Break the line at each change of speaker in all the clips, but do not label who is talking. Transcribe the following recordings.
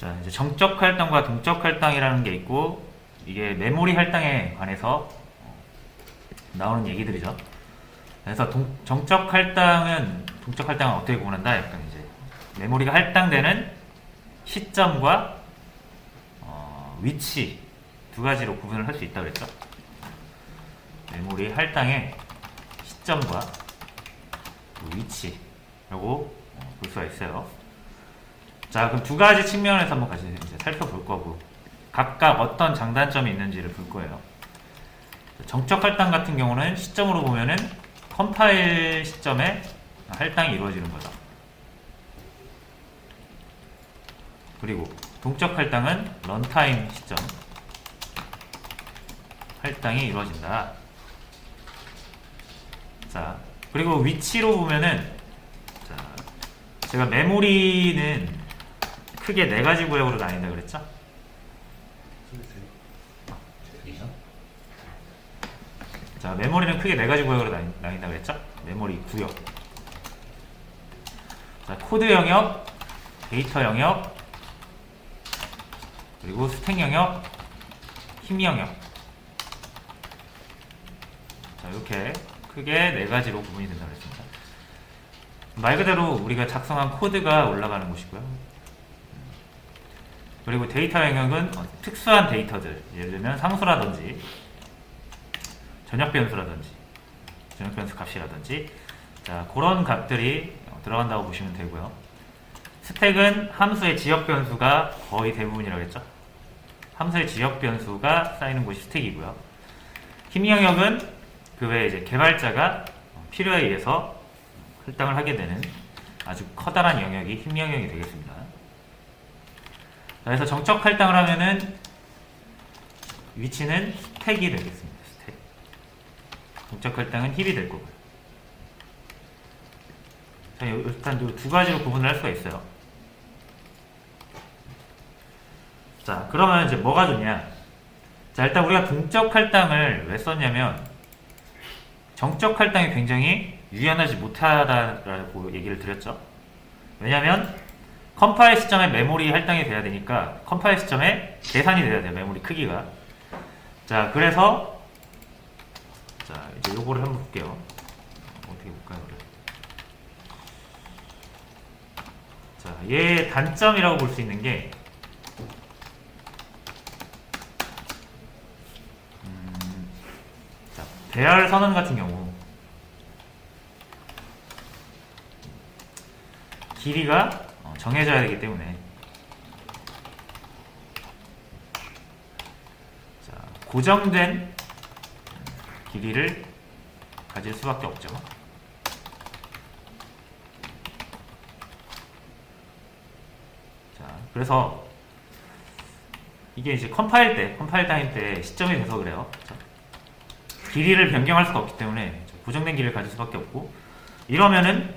자, 이제 정적 할당과 동적 할당이라는 게 있고, 이게 메모리 할당에 관해서 나오는 얘기들이죠. 그래서 정적 할당은 동적 할당은 어떻게 구분한다? 약간 이제 메모리가 할당되는 시점과 위치 두 가지로 구분을 할 수 있다고 그랬죠. 메모리 할당의 시점과 위치라고 볼 수가 있어요. 자, 그럼 두 가지 측면에서 한번 같이 이제 살펴볼 거고, 각각 어떤 장단점이 있는지를 볼 거예요. 정적 할당 같은 경우는 시점으로 보면은 컴파일 시점에 할당이 이루어지는 거죠. 그리고 동적 할당은 런타임 시점 할당이 이루어진다. 자, 그리고 위치로 보면은, 자, 제가 메모리는 크게 네 가지 구역으로 나뉜다 그랬죠? 자, 메모리는 크게 네 가지 구역으로 나뉜다 그랬죠? 메모리 구역. 자, 코드 영역, 데이터 영역, 그리고 스택 영역, 힘 영역. 자, 이렇게 크게 네 가지로 구분이 된다고 했습니다. 말 그대로 우리가 작성한 코드가 올라가는 곳이고요. 그리고 데이터 영역은 특수한 데이터들, 예를 들면 상수라든지 전역 변수라든지 전역 변수 값이라든지, 자, 그런 값들이 들어간다고 보시면 되고요. 스택은 함수의 지역 변수가 거의 대부분이라고 했죠. 함수의 지역 변수가 쌓이는 곳이 스택이고요. 힘 영역은 그 외에 이제 개발자가 필요에 의해서 할당을 하게 되는 아주 커다란 영역이 힘 영역이 되겠습니다. 그래서 정적 할당을 하면은 위치는 스택이 되겠습니다. 스택. 동적 할당은 힙이 될 거고요. 자, 일단 두 가지로 구분을 할 수가 있어요. 자, 그러면 이제 뭐가 좋냐? 자, 일단 우리가 동적 할당을 왜 썼냐면, 정적 할당이 굉장히 유연하지 못하다라고 얘기를 드렸죠. 왜냐면 컴파일 시점에 메모리 할당이 돼야 되니까 컴파일 시점에 계산이 돼야 돼요. 메모리 크기가. 자, 그래서 자, 이제 요거를 한번 볼게요. 어떻게 볼까요? 자, 얘의 단점이라고 볼 수 있는 게, 자, 배열 선언 같은 경우 길이가 정해져야 되기 때문에, 자, 고정된 길이를 가질 수밖에 없죠. 자, 그래서 이게 이제 컴파일 타임 때 시점이 돼서 그래요. 그렇죠? 길이를 변경할 수가 없기 때문에 고정된 길이를 가질 수밖에 없고, 이러면은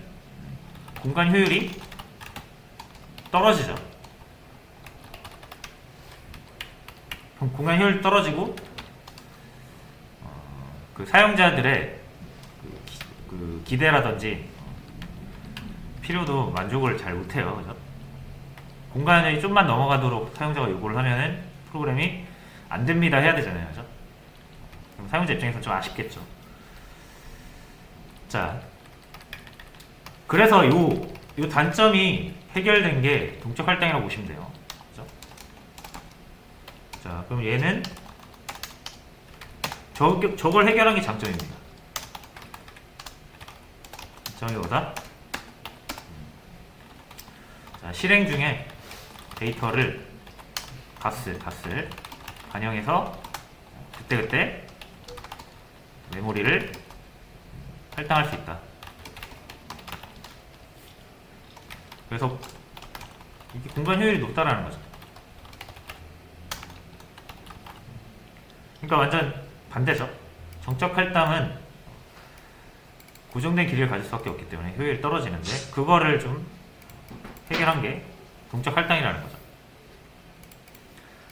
공간 효율이 떨어지죠. 그럼 공간 효율이 떨어지고, 그 사용자들의 그 기대라든지 필요도 만족을 잘 못해요. 그죠? 공간이 좀만 넘어가도록 사용자가 요구를 하면은 프로그램이 안 됩니다 해야 되잖아요. 그죠? 그럼 사용자 입장에서는 좀 아쉽겠죠. 자, 그래서 요 단점이 해결된 게 동적 할당이라고 보시면 돼요. 그죠? 자, 그럼 얘는 저걸 해결한 게 장점입니다. 장점이 뭐다? 자, 실행 중에 데이터를 값을 반영해서 그때그때 메모리를 할당할 수 있다. 그래서 이게 공간 효율이 높다라는 거죠. 그러니까 완전 반대죠. 정적 할당은 고정된 길이를 가질 수밖에 없기 때문에 효율이 떨어지는데, 그거를 좀 해결한 게 동적 할당이라는 거죠.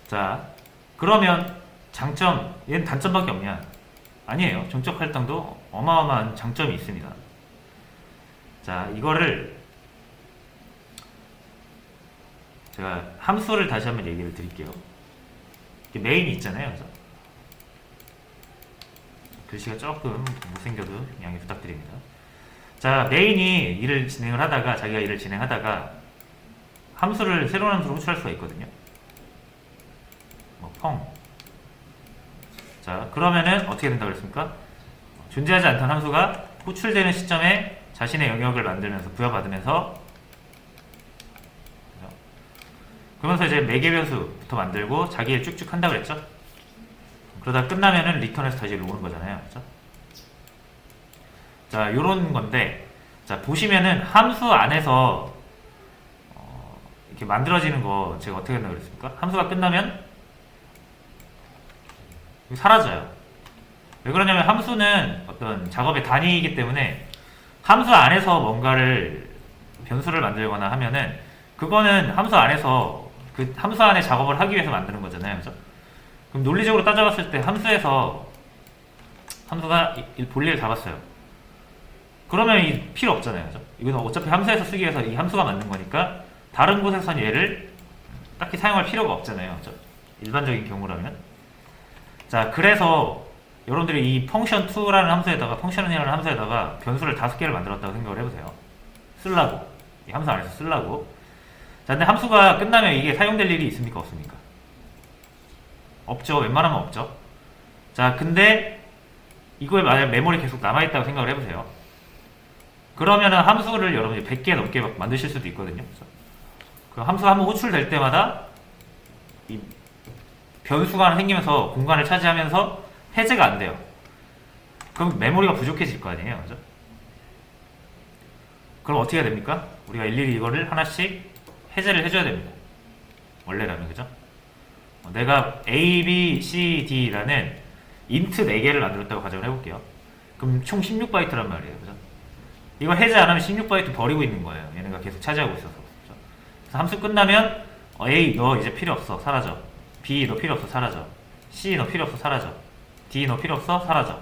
자, 그러면 장점, 얘는 단점밖에 없냐? 아니에요. 정적 할당도 어마어마한 장점이 있습니다. 자, 이거를 제가 함수를 다시 한번 얘기를 드릴게요. 이렇게 메인이 있잖아요. 그래서 글씨가 조금 못생겨도 양해 부탁드립니다. 자, 메인이 일을 진행을 하다가, 자기가 일을 진행하다가 함수를, 새로운 함수를 호출할 수가 있거든요. 펑. 자, 그러면은 어떻게 된다고 그랬습니까? 존재하지 않던 함수가 호출되는 시점에 자신의 영역을 만들면서 부여받으면서, 그러면서 이제 매개 변수부터 만들고 자기 일 쭉쭉 한다고 그랬죠? 그러다 끝나면은 리턴해서 다시 일로 오는 거잖아요. 그렇죠? 자, 요런 건데, 자, 보시면은 함수 안에서 이렇게 만들어지는 거 제가 어떻게 한다고 그랬습니까? 함수가 끝나면 사라져요. 왜 그러냐면 함수는 어떤 작업의 단위이기 때문에 함수 안에서 뭔가를 변수를 만들거나 하면은 그거는 함수 안에서 그 함수 안에 작업을 하기 위해서 만드는 거잖아요. 그죠? 그럼 논리적으로 따져봤을 때 함수에서 함수가 본래를 잡았어요. 그러면 이 필요 없잖아요. 그죠? 이건 어차피 함수에서 쓰기 위해서 이 함수가 만든 거니까 다른 곳에선 얘를 딱히 사용할 필요가 없잖아요. 그죠? 일반적인 경우라면. 자, 그래서 여러분들이 이 function2라는 함수에다가 function이라는 함수에다가 변수를 5개를 만들었다고 생각을 해보세요. 쓰려고. 이 함수 안에서 쓰려고. 자, 근데 함수가 끝나면 이게 사용될 일이 있습니까? 없습니까? 없죠. 웬만하면 없죠. 자, 근데 이거에 만약 메모리 계속 남아있다고 생각을 해보세요. 그러면은 함수를 여러분이 100개 넘게 만드실 수도 있거든요. 그 함수가 한번 호출될 때마다 이 변수가 하나 생기면서 공간을 차지하면서 해제가 안 돼요. 그럼 메모리가 부족해질 거 아니에요. 그죠? 그럼 어떻게 해야 됩니까? 우리가 일일이 이거를 하나씩 해제를 해줘야 됩니다. 원래라면, 그죠? 내가 A, B, C, D라는 인트 4개를 만들었다고 가정을 해볼게요. 그럼 총 16바이트란 말이에요. 그죠? 이거 해제 안 하면 16바이트 버리고 있는 거예요. 얘네가 계속 차지하고 있어서. 그죠? 그래서 함수 끝나면 A 너 이제 필요 없어. 사라져. B 너 필요 없어. 사라져. C 너 필요 없어. 사라져. D 너 필요 없어. 사라져.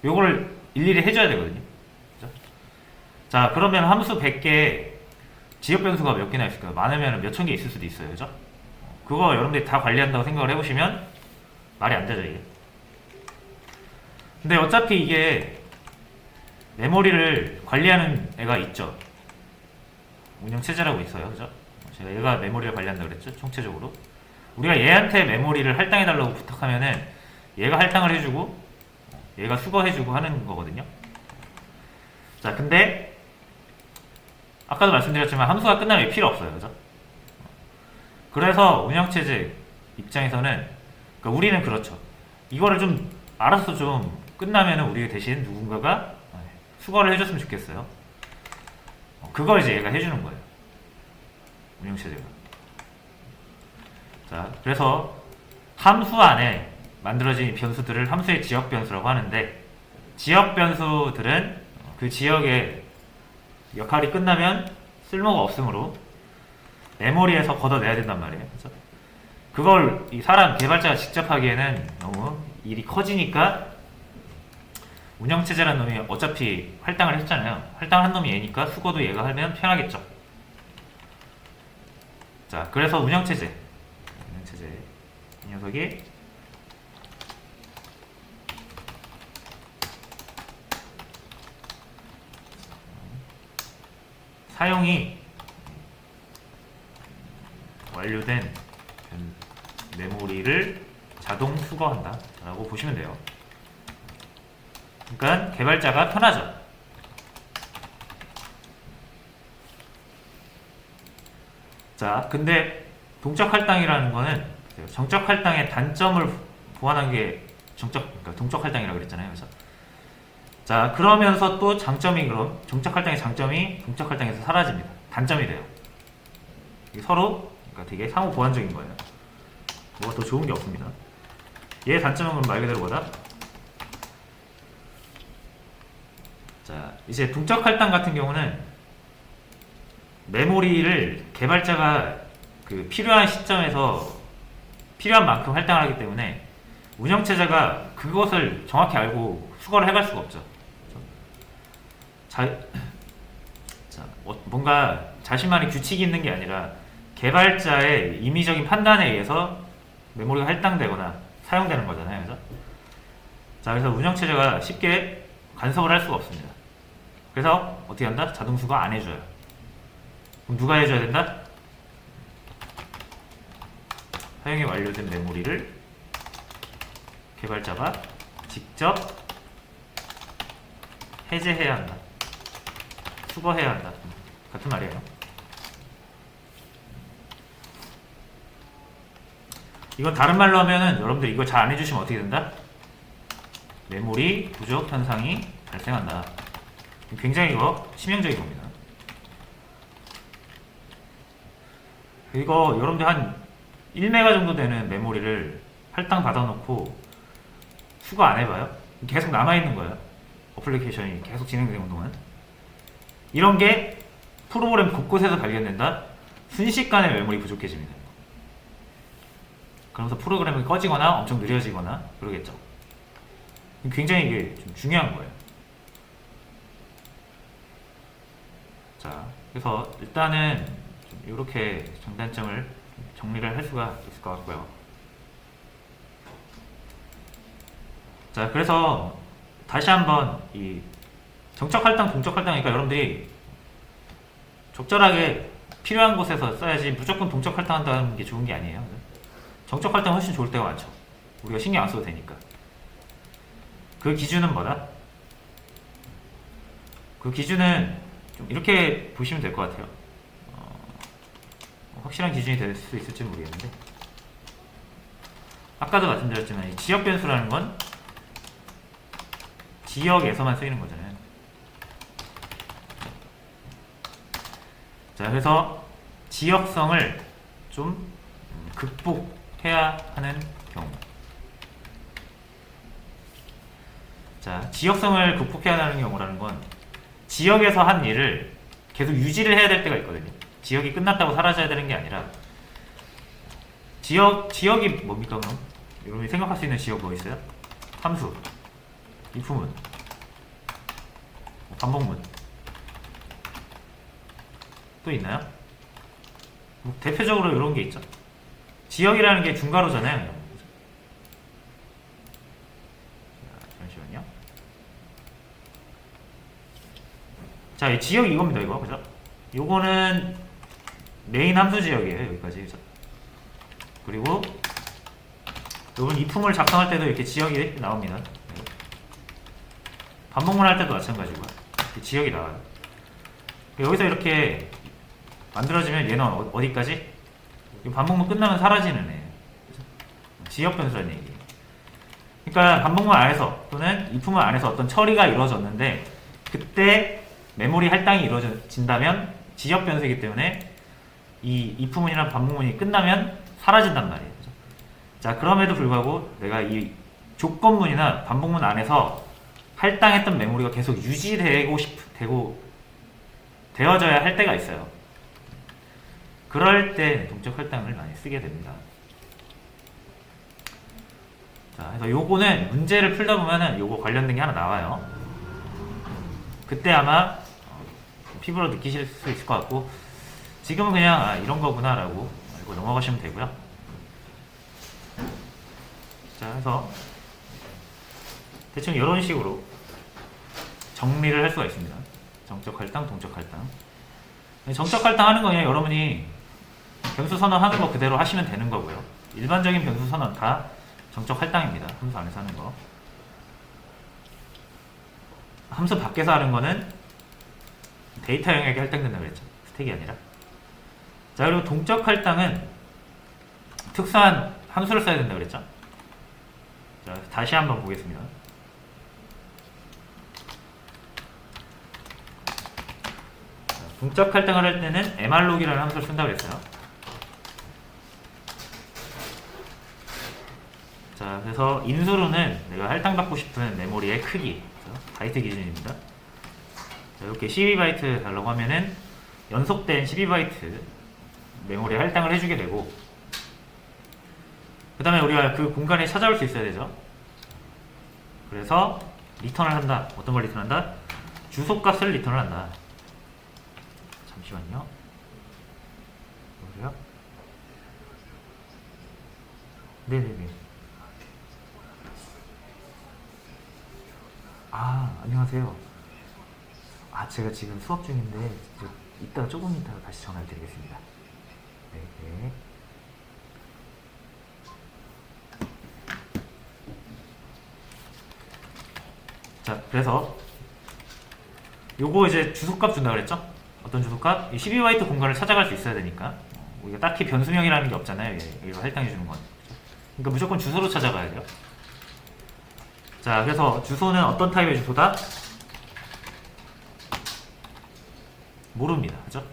요거를 일일이 해줘야 되거든요. 그죠? 자, 그러면 함수 100개 지역 변수가 몇 개나 있을까요? 많으면 몇천 개 있을 수도 있어요. 그죠? 그거 여러분들이 다 관리한다고 생각을 해보시면 말이 안 되죠, 이게. 근데 어차피 이게 메모리를 관리하는 애가 있죠. 운영체제라고 있어요. 그죠? 제가 얘가 메모리를 관리한다고 그랬죠? 총체적으로. 우리가 얘한테 메모리를 할당해달라고 부탁하면은 얘가 할당을 해주고 얘가 수거해주고 하는 거거든요. 자, 근데 아까도 말씀드렸지만 함수가 끝나면 필요 없어요. 그죠? 그래서 운영체제 입장에서는, 그러니까 우리는 그렇죠. 이거를 좀 알아서 좀 끝나면은 우리 대신 누군가가 수거를 해줬으면 좋겠어요. 그걸 이제 얘가 해주는 거예요. 운영체제가. 자, 그래서 함수 안에 만들어진 변수들을 함수의 지역 변수라고 하는데, 지역 변수들은 그 지역의 역할이 끝나면 쓸모가 없으므로 메모리에서 걷어내야 된단 말이에요. 그래서 그걸 이 사람 개발자가 직접 하기에는 너무 일이 커지니까 운영체제라는 놈이 어차피 할당을 했잖아요. 할당을 한 놈이 얘니까 수거도 얘가 하면 편하겠죠. 자, 그래서 운영체제 이 녀석이 사용이 완료된 메모리를 자동 수거한다 라고 보시면 돼요. 그러니까 개발자가 편하죠. 자, 근데 동적 할당이라는 거는 정적 할당의 단점을 보완한 게 그러니까 동적 할당이라고 그랬잖아요. 그래서 자, 그러면서 또 장점이, 그럼 동적 할당의 장점이 동적 할당에서 사라집니다. 단점이 돼요. 이게 서로 그러니까 되게 상호 보완적인 거예요. 뭐가 더 좋은 게 없습니다. 얘의 단점은 그럼 말 그대로 뭐다? 자, 이제 동적 할당 같은 경우는 메모리를 개발자가 그 필요한 시점에서 필요한 만큼 할당을 하기 때문에 운영체제가 그것을 정확히 알고 수거를 해갈 수가 없죠. 뭔가 자신만의 규칙이 있는 게 아니라 개발자의 임의적인 판단에 의해서 메모리가 할당되거나 사용되는 거잖아요. 그죠? 자, 그래서 운영체제가 쉽게 간섭을 할 수가 없습니다. 그래서 어떻게 한다? 자동수거 안 해줘요. 그럼 누가 해줘야 된다? 사용이 완료된 메모리를 개발자가 직접 해제해야 한다. 수거해야 한다. 같은 말이에요. 이건 다른 말로 하면은 여러분들 이거 잘 안 해주시면 어떻게 된다? 메모리 부족 현상이 발생한다. 굉장히 이거 치명적인 겁니다. 이거 여러분들 한 1메가 정도 되는 메모리를 할당 받아놓고 수거 안 해봐요? 계속 남아있는 거예요. 어플리케이션이 계속 진행되는 동안. 이런 게 프로그램 곳곳에서 발견된다? 순식간에 메모리 부족해집니다. 그러면서 프로그램이 꺼지거나 엄청 느려지거나 그러겠죠. 굉장히 이게 좀 중요한 거예요. 자, 그래서 일단은 좀 이렇게 장단점을 정리를 할 수가 있을 것 같고요. 자, 그래서 다시 한번 이 정적 할당, 동적 할당이니까 여러분들이 적절하게 필요한 곳에서 써야지 무조건 동적 할당한다는 게 좋은 게 아니에요. 정적 할당 훨씬 좋을 때가 많죠. 우리가 신경 안 써도 되니까. 그 기준은 뭐다? 그 기준은 좀 이렇게 보시면 될 것 같아요. 확실한 기준이 될 수 있을지 모르겠는데, 아까도 말씀드렸지만 이 지역 변수라는 건 지역에서만 쓰이는 거잖아요. 자, 그래서 지역성을 좀 극복해야 하는 경우. 자, 지역성을 극복해야 하는 경우라는 건 지역에서 한 일을 계속 유지를 해야 될 때가 있거든요. 지역이 끝났다고 사라져야 되는 게 아니라, 지역이 뭡니까 그럼? 여러분이 생각할 수 있는 지역 뭐 있어요? 함수, if문, 반복문 또 있나요? 뭐 대표적으로 이런 게 있죠. 지역이라는 게 중괄호잖아요. 자, 잠시만요. 자, 이 지역이 이겁니다. 이거 그죠? 요거는 메인 함수 지역이에요. 여기까지 그죠? 그리고 요건 if문을 작성할 때도 이렇게 지역이 나옵니다. 반복문 할 때도 마찬가지고요. 지역이 나와요. 여기서 이렇게 만들어지면 얘는 어디까지? 반복문 끝나면 사라지는 애예요. 지역 변수라는 얘기예요. 그러니까 반복문 안에서 또는 if문 안에서 어떤 처리가 이루어졌는데 그때 메모리 할당이 이루어진다면 지역 변수이기 때문에 이 if문이나 반복문이 끝나면 사라진단 말이에요. 자, 그럼에도 불구하고 내가 이 조건문이나 반복문 안에서 할당했던 메모리가 계속 되어져야 할 때가 있어요. 그럴 때 동적 할당을 많이 쓰게 됩니다. 자, 그래서 요거는 문제를 풀다 보면은 요거 관련된 게 하나 나와요. 그때 아마 피부로 느끼실 수 있을 것 같고, 지금은 그냥 이런 거구나 라고 알고 넘어가시면 되고요. 자, 그래서 대충 이런 식으로 정리를 할 수가 있습니다. 정적 할당, 동적 할당. 정적 할당 하는 거 그냥 여러분이 변수 선언하는 거 그대로 하시면 되는 거고요. 일반적인 변수 선언 다 정적 할당입니다. 함수 안에서 하는 거. 함수 밖에서 하는 거는 데이터 영역에 할당된다고 그랬죠. 스택이 아니라. 자, 그리고 동적 할당은 특수한 함수를 써야 된다고 그랬죠. 자, 다시 한번 보겠습니다. 동적 할당을 할 때는 mrlog이라는 함수를 쓴다고 그랬어요. 자, 그래서 인수로는 내가 할당받고 싶은 메모리의 크기, 바이트 기준입니다. 자, 이렇게 12바이트 달라고 하면은 연속된 12바이트 메모리 할당을 해주게 되고, 그 다음에 우리가 그 공간에 찾아올 수 있어야 되죠. 그래서 리턴을 한다. 어떤 걸 리턴한다? 주소값을 리턴을 한다. 잠시만요. 보세요. 네네네. 아, 안녕하세요. 아, 제가 지금 수업 중인데, 이따 조금 이따가 다시 전화를 드리겠습니다. 네, 네. 자, 그래서 요거 이제 주소값 준다 그랬죠? 어떤 주소값? 이 12바이트 공간을 찾아갈 수 있어야 되니까 우리가 딱히 변수명이라는 게 없잖아요. 이거 할당해 주는 건. 그러니까 무조건 주소로 찾아가야 돼요. 자, 그래서 주소는 어떤 타입의 주소다? 모릅니다. 그죠?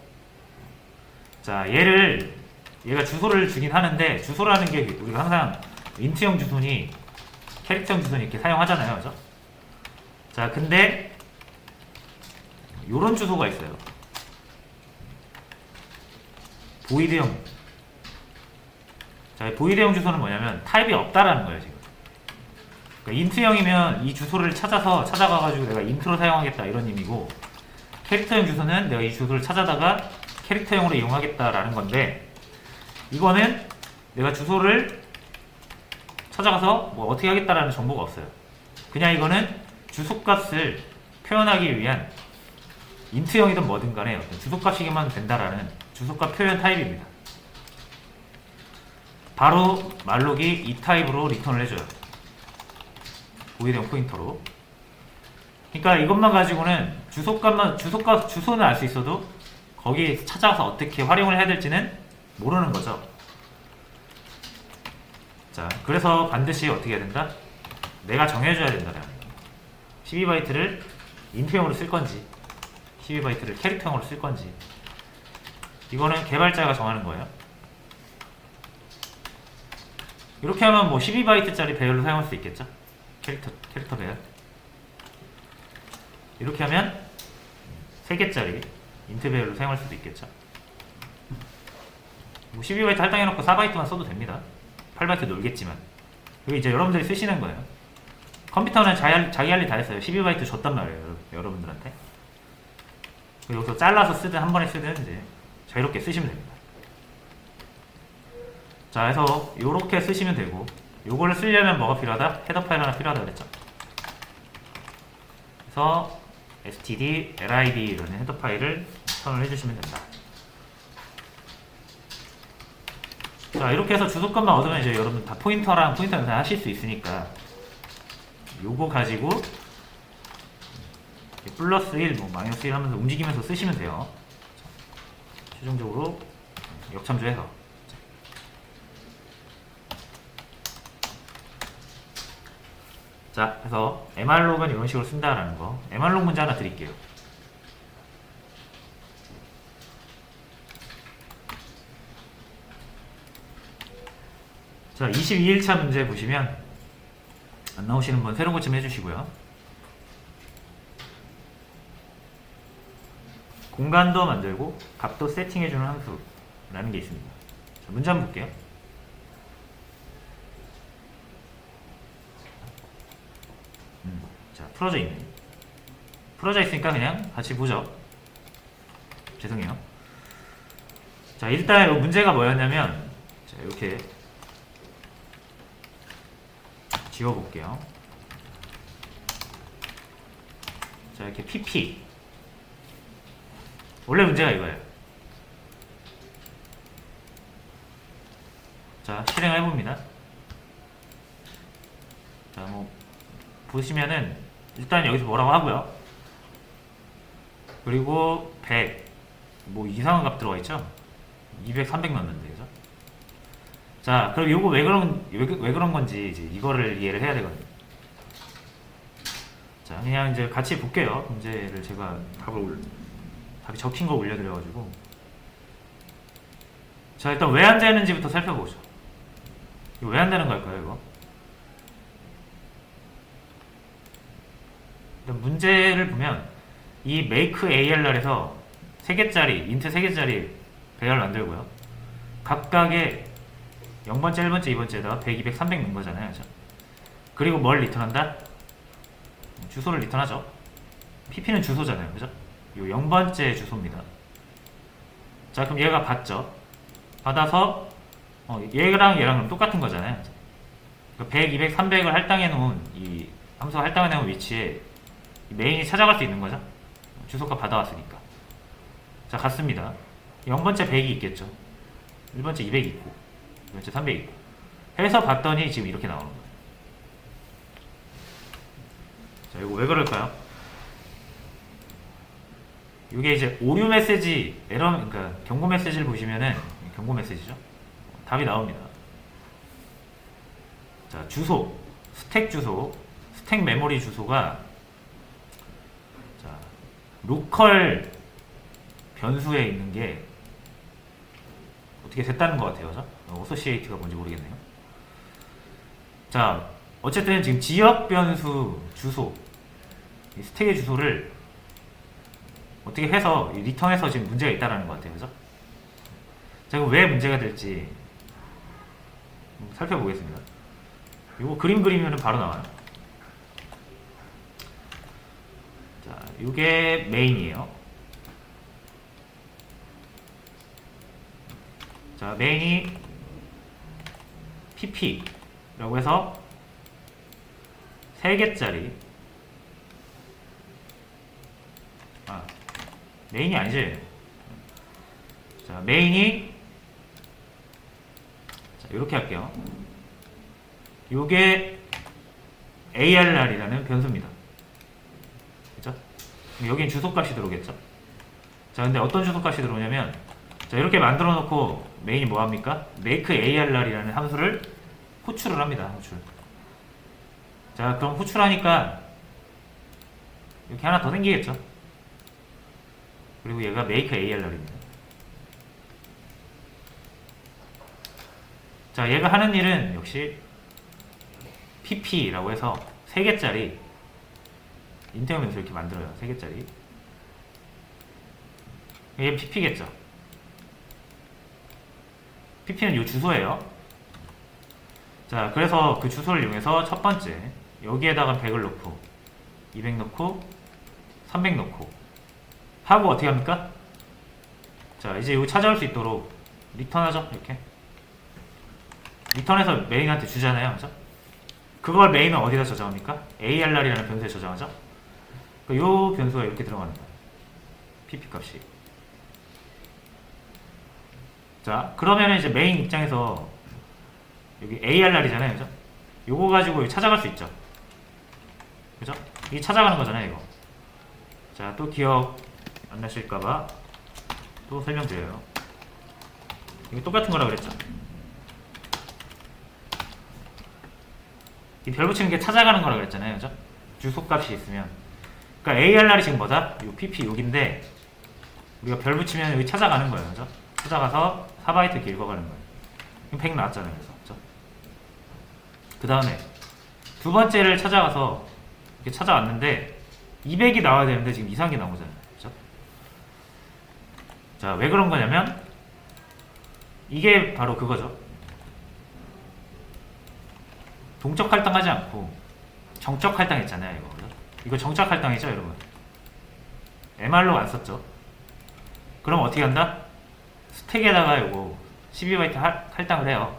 자, 얘가 주소를 주긴 하는데, 주소라는 게 우리가 항상 인트형 주소니 캐릭터형 주소니 이렇게 사용하잖아요. 그죠? 자, 근데 요런 주소가 있어요. 보이드형. 자, 보이드형 주소는 뭐냐면 타입이 없다라는 거예요, 지금. 그러니까 인트형이면 이 주소를 찾아가가지고 내가 인트로 사용하겠다 이런 의미고, 캐릭터형 주소는 내가 이 주소를 찾아다가 캐릭터형으로 이용하겠다라는 건데, 이거는 내가 주소를 찾아가서 뭐 어떻게 하겠다라는 정보가 없어요. 그냥 이거는 주소값을 표현하기 위한 인트형이든 뭐든 간에 어떤 주소값이기만 된다라는 주소값 표현 타입입니다. 바로 말록이 이 타입으로 리턴을 해줘요. 보이드형 포인터로. 그러니까 이것만 가지고는 주소는 알 수 있어도 거기에 찾아가서 어떻게 활용을 해야 될지는 모르는 거죠. 자, 그래서 반드시 어떻게 해야 된다? 내가 정해줘야 된다라는 거예요. 12바이트를 인트형으로 쓸 건지 12바이트를 캐릭터형으로 쓸 건지 이거는 개발자가 정하는 거예요. 이렇게 하면 뭐 12바이트짜리 배열로 사용할 수 있겠죠? 캐릭터 배열. 이렇게 하면 3개짜리 인트 배열로 사용할 수도 있겠죠. 뭐 12바이트 할당해놓고 4바이트만 써도 됩니다. 8바이트 놀겠지만. 그리고 이제 여러분들이 쓰시는 거예요. 컴퓨터는 자기 할 일 다 했어요. 12바이트 줬단 말이에요, 여러분들한테. 여기서 잘라서 쓰든 한 번에 쓰든 이제 자유롭게 쓰시면 됩니다. 자, 그래서 요렇게 쓰시면 되고, 요거를 쓰려면 뭐가 필요하다? 헤더 파일 하나 필요하다 그랬죠. 그래서 std lid라는 헤더 파일을 선을 해주시면 된다. 자, 이렇게 해서 주소값만 얻으면 이제 여러분 다 포인터랑 포인터 연산 하실 수 있으니까 요거 가지고 플러스 1, 뭐 마이너스 1 하면서 움직이면서 쓰시면 돼요. 최종적으로 역참조해서. 자, 그래서 mrlog은 이런 식으로 쓴다라는 거. mrlog 문제 하나 드릴게요. 자, 22일차 문제 보시면 안 나오시는 분 새로 고침 해주시고요. 공간도 만들고 값도 세팅해주는 함수라는 게 있습니다. 자, 문제 한번 볼게요. 자, 풀어져 있네. 풀어져 있으니까 그냥 같이 보죠. 죄송해요. 자, 일단 문제가 뭐였냐면, 자, 이렇게 지워볼게요. 자, 이렇게 pp. 원래 문제가 이거예요. 자, 실행을 해봅니다. 자, 뭐 보시면은 일단 여기서 뭐라고 하고요. 그리고 100, 뭐 이상한 값 들어가 있죠. 200, 300 넣는데, 그죠? 자, 그럼 요거 왜 그런 건지 이제 이거를 이해를 해야 되거든요. 자, 그냥 이제 같이 볼게요. 문제를 제가 답이 적힌 거 올려드려가지고. 자, 일단 왜 안 되는지부터 살펴보죠. 이거 왜 안 되는 걸까요, 이거? 일단 문제를 보면 이 make ALR에서 3개짜리, 인트 3개짜리 배열 만들고요. 각각의 0번째, 1번째, 2번째에다가 100, 200, 300 넣은 거잖아요. 그죠? 그리고 뭘 리턴한다? 주소를 리턴하죠. pp는 주소잖아요. 그죠? 요 0번째 주소입니다. 자, 그럼 얘가 받죠. 받아서 얘랑 얘랑 똑같은 거잖아요. 100, 200, 300을 할당해 놓은 이 함수가 할당해 놓은 위치에 메인이 찾아갈 수 있는 거죠. 주소값 받아왔으니까. 자, 같습니다. 0번째 100이 있겠죠. 1번째 200이 있고 2번째 300이 있고 해서 봤더니 지금 이렇게 나오는 거예요. 자, 이거 왜 그럴까요? 이게 이제 오류 메시지, 에러, 그러니까 경고 메시지를 보시면은 경고 메시지죠. 답이 나옵니다. 자, 주소, 스택 주소, 스택 메모리 주소가 자, 로컬 변수에 있는 게 어떻게 됐다는 것 같아요. 그죠? 어소시에이트가 뭔지 모르겠네요. 자, 어쨌든 지금 지역 변수 주소, 이 스택의 주소를 어떻게 해서 리턴해서 지금 문제가 있다는 것 같아요. 그죠? 자, 그럼 왜 문제가 될지 살펴보겠습니다. 이거 그림 그리면 바로 나와요. 자, 이게 메인이에요. 자, 메인이 pp라고 해서 3개짜리 메인이 아니지. 자, 메인이 자, 이렇게 할게요. 요게 ARR이라는 변수입니다. 그죠? 여긴 주소값이 들어오겠죠. 자, 근데 어떤 주소값이 들어오냐면 자, 이렇게 만들어 놓고 메인이 뭐 합니까? make ARR이라는 함수를 호출을 합니다. 호출. 자, 그럼 호출하니까 이렇게 하나 더 생기겠죠. 그리고 얘가 make ARR입니다. 자, 얘가 하는 일은 역시 pp라고 해서 3개짜리 인테거 변수 이렇게 만들어요. 3개짜리. 얘 pp겠죠. pp는 이 주소예요. 자, 그래서 그 주소를 이용해서 첫 번째 여기에다가 100을 넣고 200 넣고 300 넣고 하고 어떻게 합니까? 자, 이제 이거 찾아올 수 있도록 리턴하죠. 이렇게 리턴해서 메인한테 주잖아요. 그죠? 그걸 메인은 어디다 저장합니까? ARR이라는 변수에 저장하죠. 이 변수가 이렇게 들어가는 거예요. pp 값이. 자, 그러면 이제 메인 입장에서 여기 ARR이잖아요. 그죠? 요거 가지고 찾아갈 수 있죠. 그죠? 이게 찾아가는 거잖아요. 이거. 자, 또 기억 안 나실까봐 또 설명드려요. 이게 똑같은 거라 그랬죠. 이 별 붙이는 게 찾아가는 거라 그랬잖아요. 그죠? 주소값이 있으면. 그러니까 ARR이 지금 뭐다? 요 pp 여기인데 우리가 별 붙이면 여기 찾아가는 거예요. 그죠? 찾아가서 4바이트 이렇게 읽어가는 거예요. 그럼 100 나왔잖아요. 그래서. 그죠? 그 다음에 두 번째를 찾아가서 이렇게 찾아왔는데 200이 나와야 되는데 지금 이상한 게 나온 거잖아요. 그죠? 자, 왜 그런 거냐면 이게 바로 그거죠. 동적 할당하지 않고 정적 할당했잖아요. 이거. 그죠? 이거 정적 할당이죠, 여러분. MR로 안 썼죠. 그럼 어떻게 한다? 스택에다가 이거 12바이트 할당을 해요.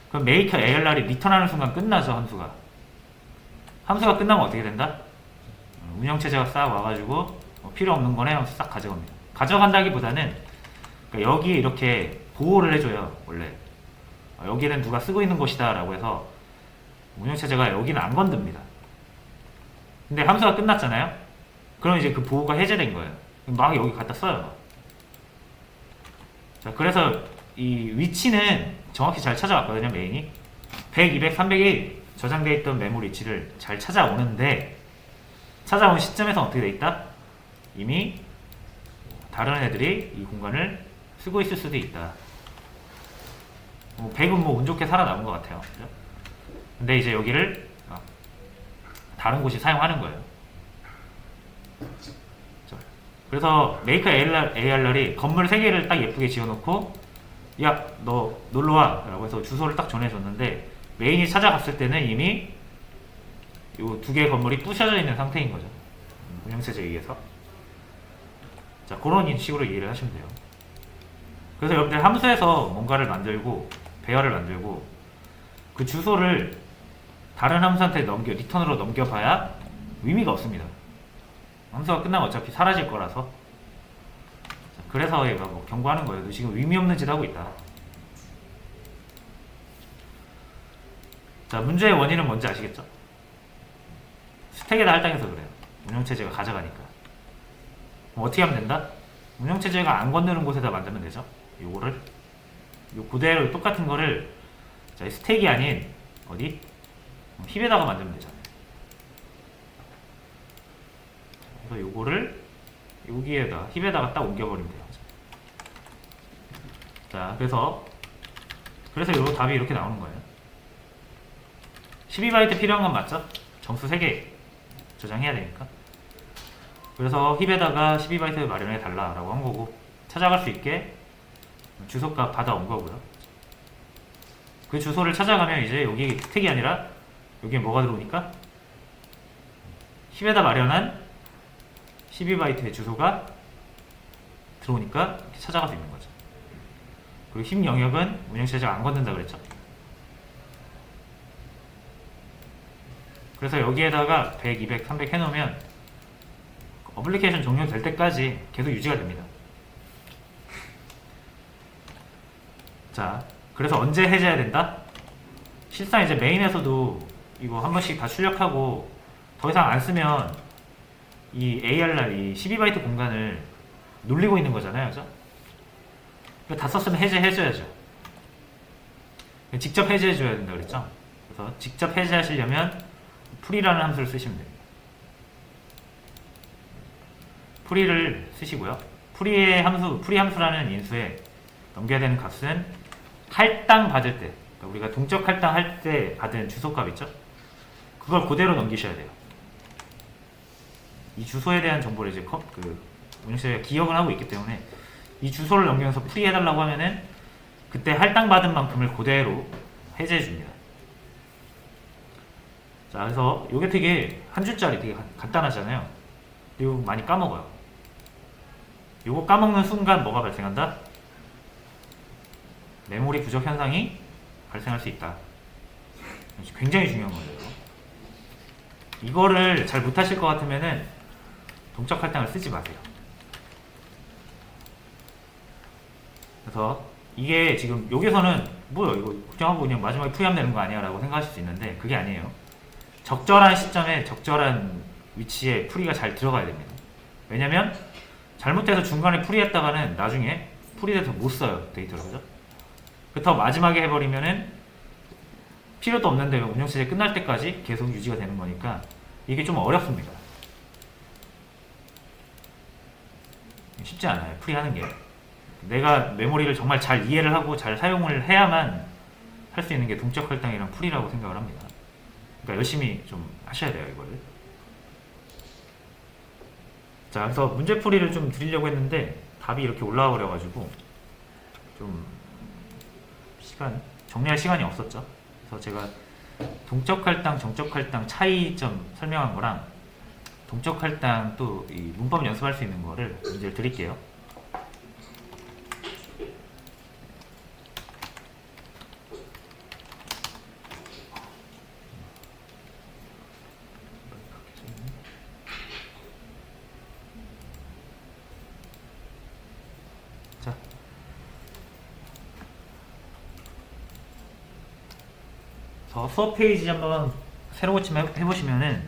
그럼 메이커 ARR이 리턴하는 순간 끝나죠, 함수가. 함수가 끝나면 어떻게 된다? 운영체제가 싹 와가지고 필요 없는 거네 하면서 싹 가져갑니다. 가져간다기보다는 그러니까 여기에 이렇게 보호를 해줘요. 원래 여기는 누가 쓰고 있는 곳이다 라고 해서 운영체제가 여기는 안 건듭니다. 근데 함수가 끝났잖아요. 그럼 이제 그 보호가 해제된 거예요. 막 여기 갖다 써요. 자, 그래서 이 위치는 정확히 잘 찾아왔거든요. 메인이 100, 200, 300이 저장되어 있던 메모리 위치를 잘 찾아오는데 찾아온 시점에서 어떻게 돼 있다? 이미 다른 애들이 이 공간을 쓰고 있을 수도 있다. 100은 뭐 운 좋게 살아남은 것 같아요. 그죠? 근데 이제 여기를 다른 곳이 사용하는 거예요. 그래서 메이커 ARR이 건물 3개를 딱 예쁘게 지어놓고 야, 너 놀러와 라고 해서 주소를 딱 전해줬는데 메인이 찾아갔을 때는 이미 요 2개의 건물이 부셔져 있는 상태인 거죠. 운영체제에 의해서. 자, 그런 식으로 이해를 하시면 돼요. 그래서 여러분들 함수에서 뭔가를 만들고 배열을 만들고 그 주소를 다른 함수한테 리턴으로 넘겨봐야 의미가 없습니다. 함수가 끝나면 어차피 사라질 거라서. 그래서 얘가 뭐 경고하는 거예요. 너 지금 의미 없는 짓 하고 있다. 자, 문제의 원인은 뭔지 아시겠죠? 스택에다 할당해서 그래요. 운영체제가 가져가니까. 그럼 어떻게 하면 된다? 운영체제가 안 건드는 곳에다 만들면 되죠. 요거를 그대로 똑같은 거를, 자, 스택이 아닌 어디? 힙에다가 만들면 되잖아요. 그래서 요거를 여기에다 힙에다가 딱 옮겨버리면 돼요. 자, 그래서 요 답이 이렇게 나오는 거예요. 12바이트 필요한 건 맞죠? 정수 3개 저장해야 되니까. 그래서 힙에다가 12바이트 마련해 달라라고 한 거고, 찾아갈 수 있게 주소값 받아온 거고요. 그 주소를 찾아가면 이제 여기 스택이 아니라 여기에 뭐가 들어오니까 힙에다 마련한 12바이트의 주소가 들어오니까 이렇게 찾아갈 수 있는 거죠. 그리고 힙 영역은 운영체제가 안 건든다 그랬죠. 그래서 여기에다가 100, 200, 300 해놓으면 어플리케이션 종료될 때까지 계속 유지가 됩니다. 자, 그래서 언제 해제해야 된다? 실상 이제 메인에서도 이거 한 번씩 다 출력하고 더 이상 안 쓰면 이 AR날 이 12바이트 공간을 놀리고 있는 거잖아요. 그죠? 다 썼으면 해제해줘야죠. 직접 해제해줘야 된다 그랬죠? 그래서 직접 해제하시려면 풀이라는 함수를 쓰시면 됩니다. 풀이를 쓰시고요. 풀이 함수라는 인수에 넘겨야 되는 값은 할당 받을 때, 그러니까 우리가 동적 할당할 때 받은 주소값 있죠? 그걸 그대로 넘기셔야 돼요. 이 주소에 대한 정보를 이제 운영체제가 기억을 하고 있기 때문에 이 주소를 넘기면서 풀이해달라고 하면은 그때 할당받은 만큼을 그대로 해제해줍니다. 자, 그래서 이게 되게 한 줄짜리 되게 간단하잖아요. 이거 많이 까먹어요. 이거 까먹는 순간 뭐가 발생한다? 메모리 부족 현상이 발생할 수 있다. 굉장히 중요한 거예요. 이거를 잘 못하실 것 같으면은 동적 할당을 쓰지 마세요. 그래서 이게 지금 여기서는 뭐야 이거 걱정하고 그냥 마지막에 풀이하면 되는 거 아니야 라고 생각하실 수 있는데 그게 아니에요. 적절한 시점에 적절한 위치에 풀이가 잘 들어가야 됩니다. 왜냐면 잘못해서 중간에 풀이했다가는 나중에 풀이돼서 못 써요, 데이터를. 그죠? 그렇다고 마지막에 해버리면은 필요도 없는데 운영체제 끝날 때까지 계속 유지가 되는 거니까 이게 좀 어렵습니다. 쉽지 않아요, 풀이하는 게. 내가 메모리를 정말 잘 이해를 하고 잘 사용을 해야만 할 수 있는 게 동적 할당이랑 풀이라고 생각을 합니다. 그러니까 열심히 좀 하셔야 돼요, 이거를. 자, 그래서 문제풀이를 좀 드리려고 했는데 답이 이렇게 올라와 버려가지고 좀 정리할 시간이 없었죠. 그래서 제가 동적 할당, 정적 할당 차이점 설명한 거랑 동적 할당 또 이 문법 연습할 수 있는 거를 문제를 드릴게요. 자, 수업 페이지 한번 새로 고침 해보시면은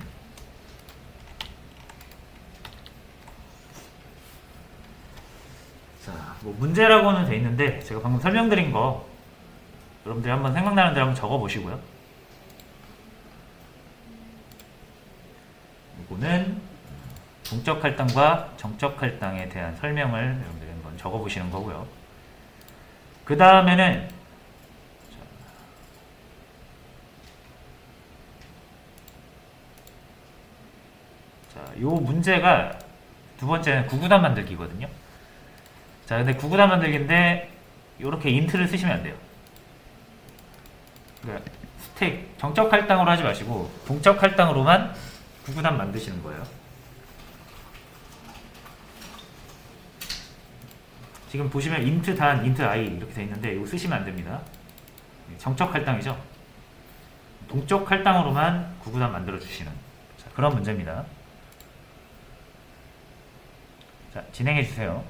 자, 뭐 문제라고는 돼 있는데 제가 방금 설명드린 거 여러분들이 한번 생각나는 대로 한번 적어 보시고요. 이거는 동적 할당과 정적 할당에 대한 설명을 여러분들이 한번 적어 보시는 거고요. 그 다음에는 요 문제가 두 번째는 구구단 만들기거든요. 자, 근데 구구단 만들기인데 요렇게 인트를 쓰시면 안 돼요. 그러니까 스택 정적 할당으로 하지 마시고 동적 할당으로만 구구단 만드시는 거예요. 지금 보시면 int 단, int i 이렇게 돼 있는데 이거 쓰시면 안 됩니다. 정적 할당이죠. 동쪽 할당으로만 구구단 만들어 주시는 그런 문제입니다. 자, 진행해 주세요.